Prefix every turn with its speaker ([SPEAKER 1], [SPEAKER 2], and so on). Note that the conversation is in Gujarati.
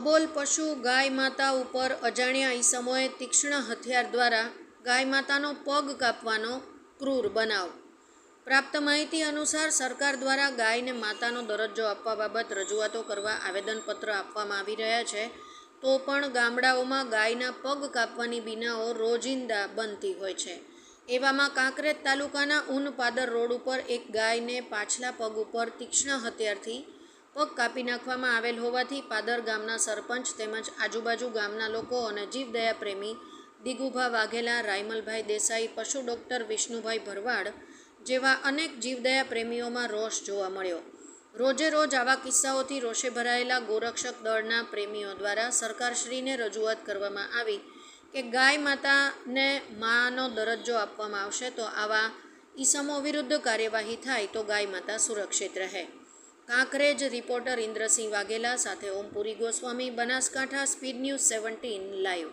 [SPEAKER 1] અબોલ પશુ ગાય માતા ઉપર અજાણ્યા ઈસમોએ તીક્ષ્ણ હથિયાર દ્વારા ગાય માતાનો પગ કાપવાનો ક્રૂર બનાવ. પ્રાપ્ત માહિતી અનુસાર સરકાર દ્વારા ગાયને માતાનો દરજ્જો આપવા બાબત રજૂઆતો કરવા આવેદનપત્ર આપવામાં આવી રહ્યા છે, તો પણ ગામડાઓમાં ગાયના પગ કાપવાની બીનાઓ રોજિંદા બનતી હોય છે. એવામાં કાંકરેજ તાલુકાના ઉન પાદર રોડ ઉપર એક ગાયને પાછલા પગ ઉપર તીક્ષ્ણ હથિયારથી પગ કાપી નાખવામાં આવેલ હોવાથી પાદર ગામના સરપંચ તેમજ આજુબાજુ ગામના લોકો અને જીવદયા પ્રેમી દિગુભા વાઘેલા, રાયમલભાઈ દેસાઈ, પશુ ડૉક્ટર વિષ્ણુભાઈ ભરવાડ જેવા અનેક જીવદયા પ્રેમીઓમાં રોષ જોવા મળ્યો. રોજે રોજ આવા કિસ્સાઓથી રોષે ભરાયેલા ગોરક્ષક દળના પ્રેમીઓ દ્વારા સરકારશ્રીને રજૂઆત કરવામાં આવી કે ગાય માતાને માનો દરજ્જો આપવામાં આવશે તો આવા ઈસમો વિરુદ્ધ કાર્યવાહી થાય તો ગાય માતા સુરક્ષિત રહે. કાંકરેજ રિપોર્ટર ઇન્દ્રસિંહ વાઘેલા સાથે Om Puri Goswami, Banaskantha, speed news 17 live.